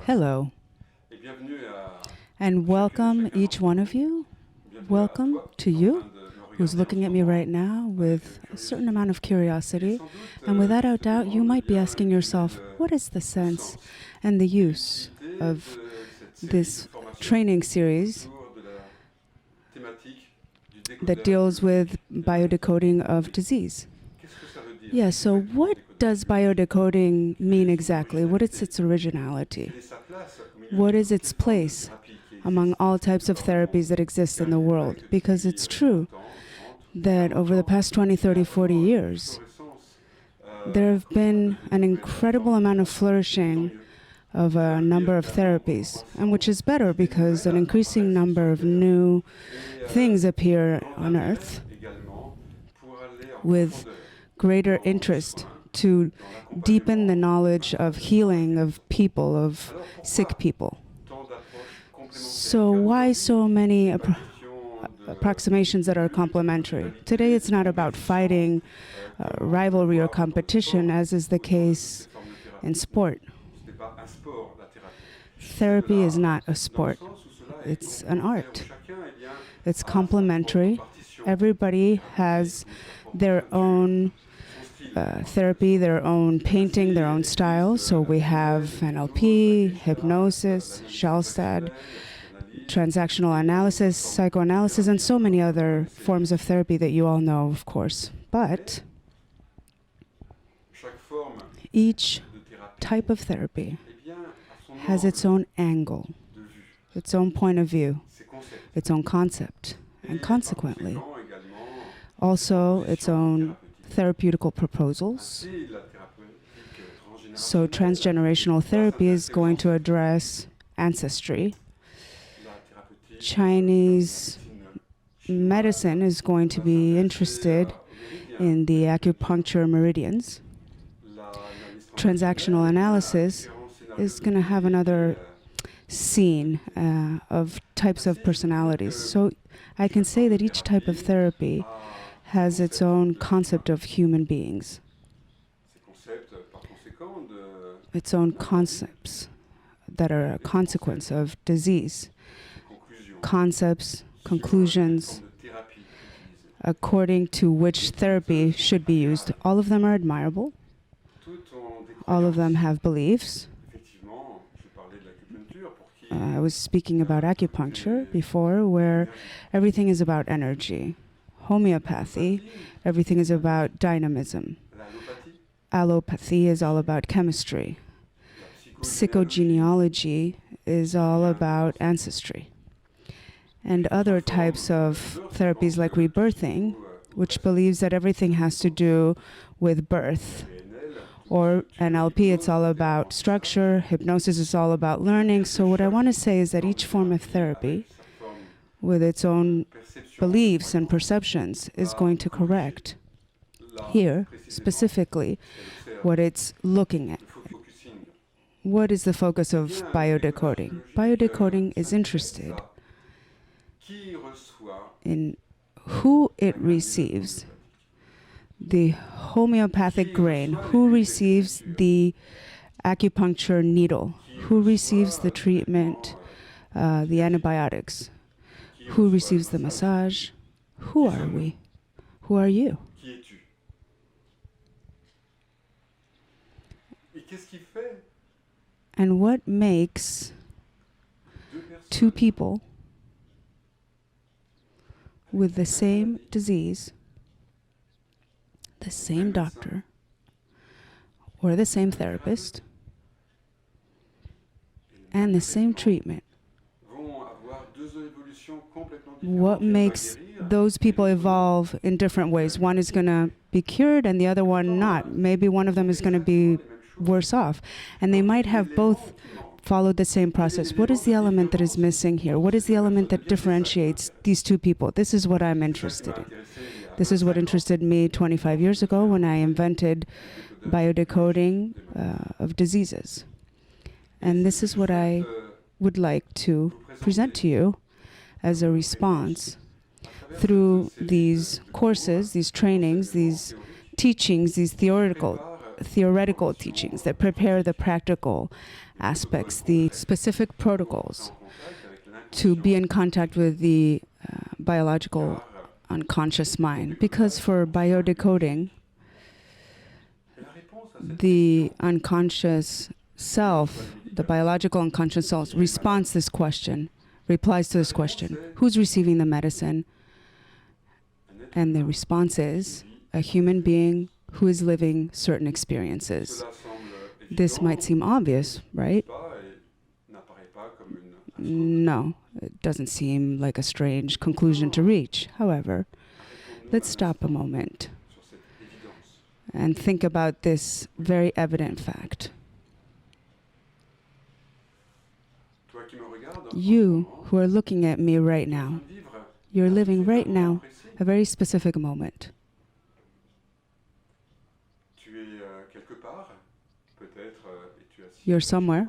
Hello, and welcome each one of you. Welcome to you who's looking at me right now with a certain amount of curiosity. And without a doubt, you might be asking yourself, what is the sense and the use of this training series that deals with biodecoding of disease? Yeah, so what does biodecoding mean exactly? What is its originality? What is its place among all types of therapies that exist in the world? Because it's true that over the past 20, 30, 40 years, there have been an incredible amount of flourishing of a number of therapies, and which is better because an increasing number of new things appear on Earth with greater interest to deepen the knowledge of healing of people, of sick people. So why so many approximations that are complementary? Today it's not about fighting rivalry or competition, as is the case in sport. Therapy is not a sport. It's an art. It's complementary. Everybody has their own therapy, their own painting, their own style. So we have NLP, hypnosis, Schallstad, transactional analysis, psychoanalysis, and so many other forms of therapy that you all know, of course. But each type of therapy has its own angle, its own point of view, its own concept, and consequently, also its own therapeutical proposals. So transgenerational therapy is going to address ancestry. Chinese medicine is going to be interested in the acupuncture meridians. Transactional analysis is going to have another scene of types of personalities. So I can say that each type of therapy has its own concept of human beings, its own concepts that are a consequence of disease, concepts, conclusions, according to which therapy should be used. All of them are admirable. All of them have beliefs. I was speaking about acupuncture before, where everything is about energy. Homeopathy, everything is about dynamism. Allopathy is all about chemistry. Psychogenealogy is all about ancestry. And other types of therapies like rebirthing, which believes that everything has to do with birth. Or NLP, it's all about structure. Hypnosis is all about learning. So what I want to say is that each form of therapy, with its own beliefs and perceptions, is going to correct here, specifically, what it's looking at. What is the focus of biodecoding? Biodecoding is interested in who it receives, the homeopathic grain, who receives the acupuncture needle, who receives the treatment, the antibiotics, who receives the massage. Who are we? Who are you? And what makes two people with the same disease, the same doctor, or the same therapist, and the same treatment? What makes those people evolve in different ways? One is going to be cured and the other one not. Maybe one of them is going to be worse off. And they might have both followed the same process. What is the element that is missing here? What is the element that differentiates these two people? This is what I'm interested in. This is what interested me 25 years ago when I invented biodecoding of diseases. And this is what I would like to present to you as a response through these courses, these trainings, these teachings, these theoretical theoretical teachings that prepare the practical aspects, the specific protocols to be in contact with the biological unconscious mind. Because for biodecoding, the unconscious self, the biological unconscious self, replies to this question, who's receiving the medicine? And the response is a human being who is living certain experiences. This might seem obvious, right? No, it doesn't seem like a strange conclusion to reach. However, let's stop a moment and think about this very evident fact. You who are looking at me right now, you're living right now a very specific moment. You're somewhere.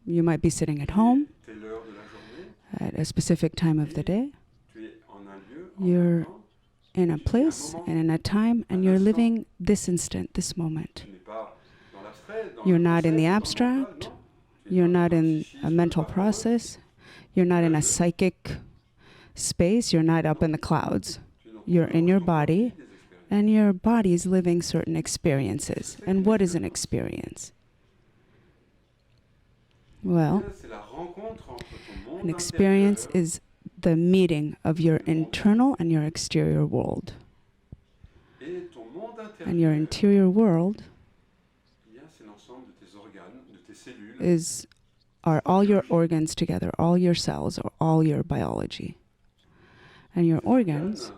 You might be sitting at home at a specific time of the day. You're in a place and in a time, and you're living this instant, this moment. You're not in the abstract. You're not in a mental process. You're not in a psychic space. You're not up in the clouds. You're in your body, and your body is living certain experiences. And what is an experience? Well, an experience is the meeting of your internal and your exterior world. And your interior world are all your organs together, all your cells, or all your biology. And your organs,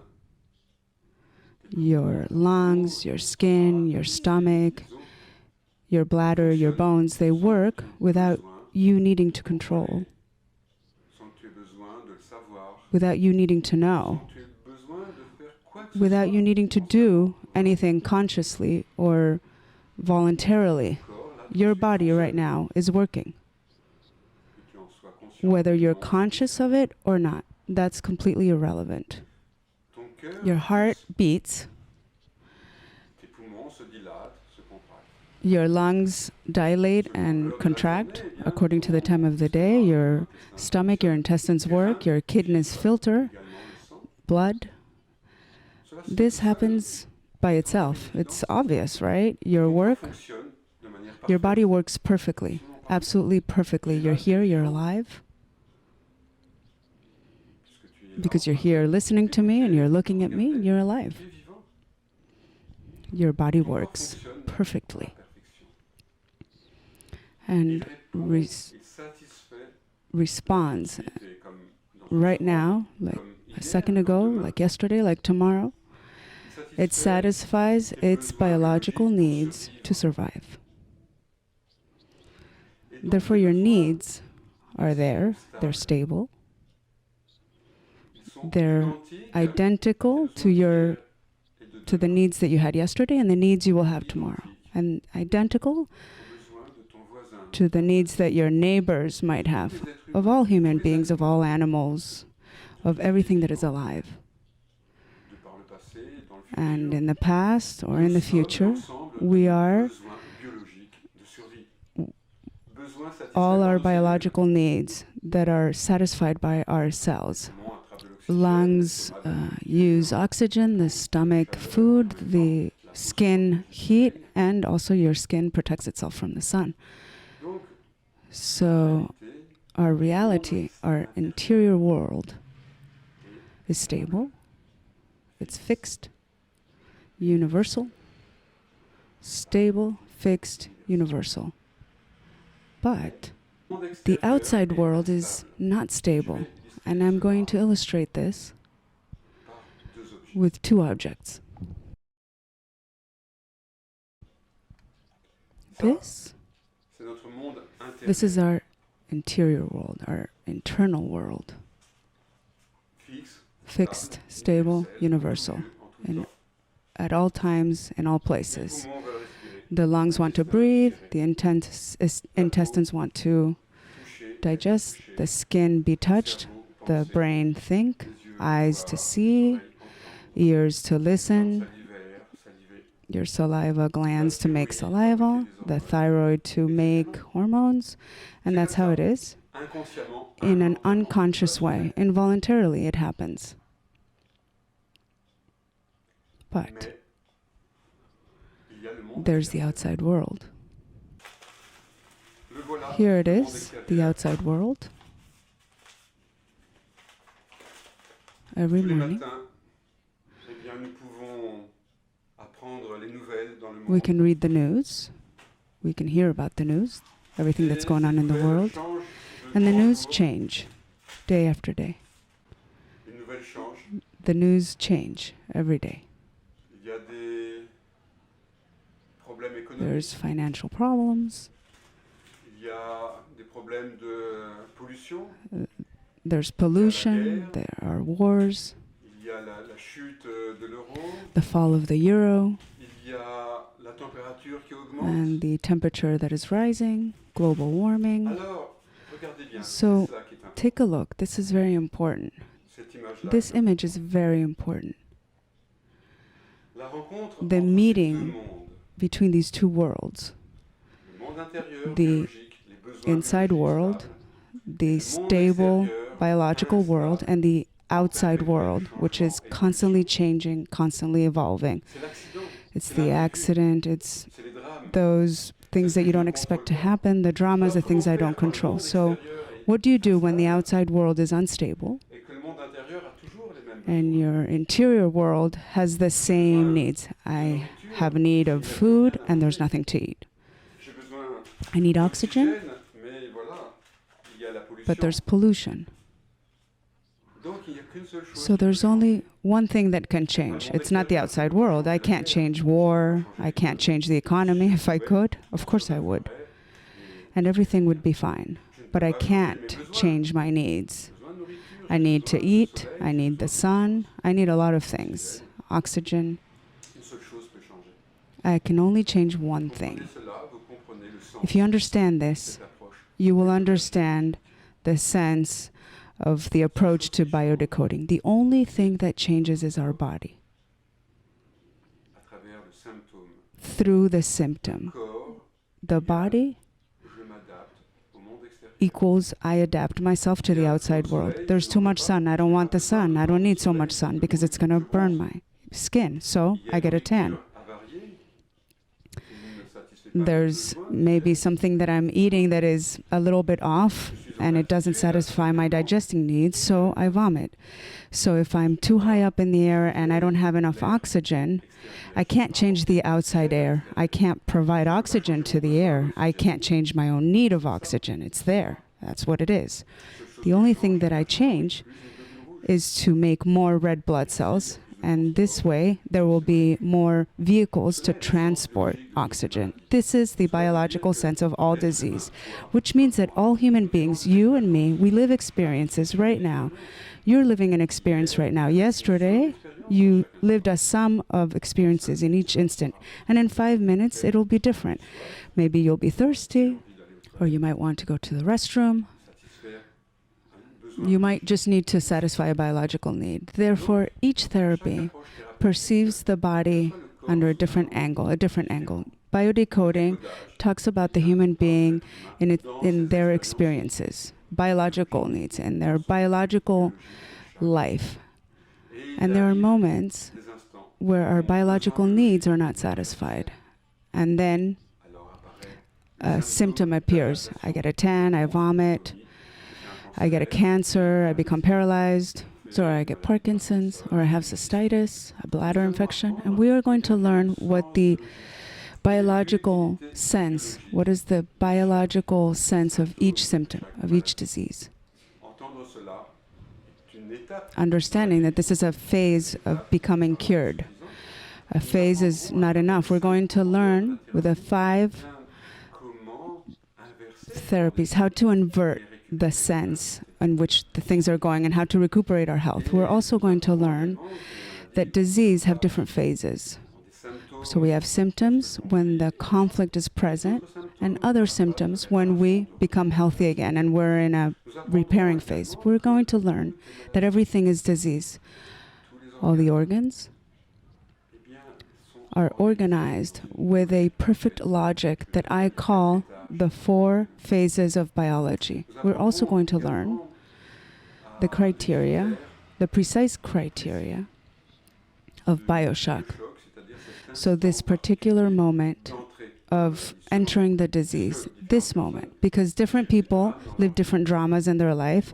your lungs, your skin, your stomach, your bladder, your bones, they work without you needing to control, without you needing to know, without you needing to do anything consciously or voluntarily. Your body right now is working, whether you're conscious of it or not. That's completely irrelevant. Your heart beats, your lungs dilate and contract according to the time of the day, your stomach, your intestines work, your kidneys filter blood. This happens by itself. It's obvious, right? Your body works perfectly, absolutely perfectly. You're here, you're alive, because you're here listening to me and you're looking at me, you're alive. Your body works perfectly and responds right now, like a second ago, like yesterday, like tomorrow. It satisfies its biological needs to survive. Therefore, your needs are there, they're stable, they're identical to the needs that you had yesterday and the needs you will have tomorrow, and identical to the needs that your neighbors might have, of all human beings, of all animals, of everything that is alive. And in the past or in the future, we are all our biological needs that are satisfied by our cells. Lungs use oxygen, the stomach food, the skin heat, and also your skin protects itself from the sun. So our reality, our interior world is stable, it's fixed, universal, stable, fixed, universal. But the outside world is not stable, and I'm going to illustrate this with two objects. This is our interior world, our internal world. Fixed, stable, universal, at all times, in all places. The lungs want to breathe, the intestines want to digest, the skin be touched, the brain think, eyes to see, ears to listen, your saliva glands to make saliva, the thyroid to make hormones, and that's how it is. In an unconscious way, involuntarily it happens. But there's the outside world. Here it is, the outside world. Every morning, we can read the news, we can hear about the news, everything that's going on in the world, and the news change day after day. The news change every day. There's financial problems. There's pollution, there are wars, the fall of the euro, and the temperature that is rising, global warming. So take a look, this is very important. This image is very important. The meeting between these two worlds, the inside world, the stable biological world, and the outside world, which is constantly changing, constantly evolving. It's the accident, it's those things that you don't expect to happen, the dramas, the things I don't control. So what do you do when the outside world is unstable and your interior world has the same needs? I have a need of food and there's nothing to eat. I need oxygen, but there's pollution. So there's only one thing that can change. It's not the outside world. I can't change war. I can't change the economy. If I could, of course I would. And everything would be fine. But I can't change my needs. I need to eat. I need the sun. I need a lot of things. Oxygen. I can only change one thing. If you understand this, you will understand the sense of the approach to biodecoding. The only thing that changes is our body. Through the symptom. The body equals I adapt myself to the outside world. There's too much sun. I don't want the sun. I don't need so much sun because it's going to burn my skin. So I get a tan. There's maybe something that I'm eating that is a little bit off and it doesn't satisfy my digesting needs, so I vomit. So if I'm too high up in the air and I don't have enough oxygen, I can't change the outside air. I can't provide oxygen to the air. I can't change my own need of oxygen. It's there. That's what it is. The only thing that I change is to make more red blood cells, and this way there will be more vehicles to transport oxygen. This is the biological sense of all disease, which means that all human beings, you and me, we live experiences right now. You're living an experience right now. Yesterday, you lived a sum of experiences in each instant, and in 5 minutes it'll be different. Maybe you'll be thirsty, or you might want to go to the restroom. You might just need to satisfy a biological need. Therefore, each therapy perceives the body under a different angle, Biodecoding talks about the human being in their experiences, biological needs, and their biological life. And there are moments where our biological needs are not satisfied. And then a symptom appears. I get a tan, I vomit, I get a cancer, I become paralyzed, or I get Parkinson's, or I have cystitis, a bladder infection. And we are going to learn what the biological sense, what is the biological sense of each symptom, of each disease. Understanding that this is a phase of becoming cured. A phase is not enough. We're going to learn with the 5 therapies how to invert the sense in which the things are going and how to recuperate our health. We're also going to learn that disease have different phases. So we have symptoms when the conflict is present and other symptoms when we become healthy again and we're in a repairing phase. We're going to learn that everything is disease. All the organs are organized with a perfect logic that I call the 4 phases of biology. We're also going to learn the criteria, the precise criteria of bioshock. So this particular moment of entering the disease, this moment, because different people live different dramas in their life,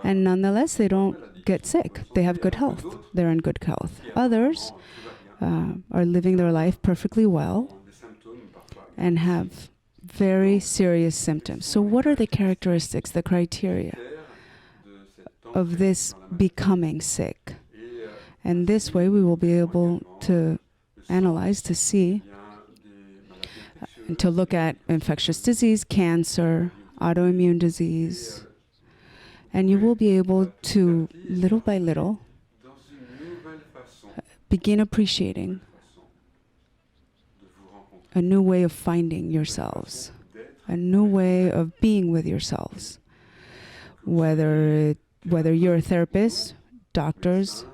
and nonetheless they don't get sick. They have good health. They're in good health. Others are living their life perfectly well and have very serious symptoms. So what are the characteristics, the criteria of this becoming sick? And this way we will be able to analyze, to see, and to look at infectious disease, cancer, autoimmune disease, and you will be able to, little by little, begin appreciating a new way of finding yourselves, a new way of being with yourselves. Whether you're a therapist, doctors,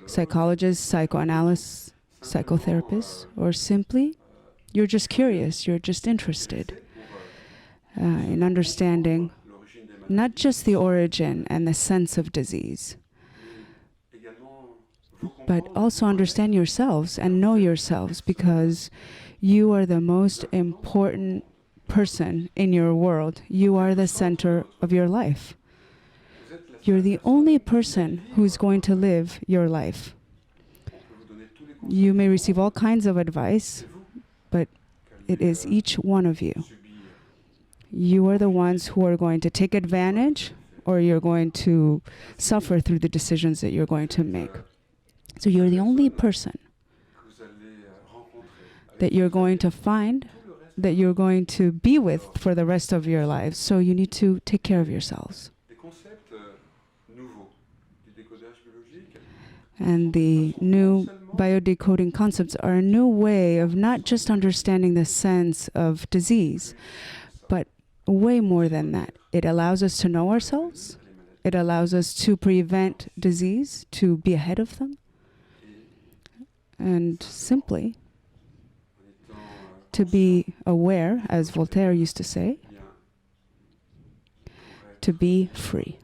psychologists, psychoanalysts, psychotherapists, or simply you're just curious, you're just interested in understanding not just the origin and the sense of disease, but also understand yourselves and know yourselves, because you are the most important person in your world. You are the center of your life. You're the only person who's going to live your life. You may receive all kinds of advice, but it is each one of you. You are the ones who are going to take advantage, or you're going to suffer through the decisions that you're going to make. So you're the only person that you're going to find, that you're going to be with for the rest of your lives. So you need to take care of yourselves. And the new biodecoding concepts are a new way of not just understanding the sense of disease, but way more than that. It allows us to know ourselves. It allows us to prevent disease, to be ahead of them, and simply to be aware, as Voltaire used to say, to be free.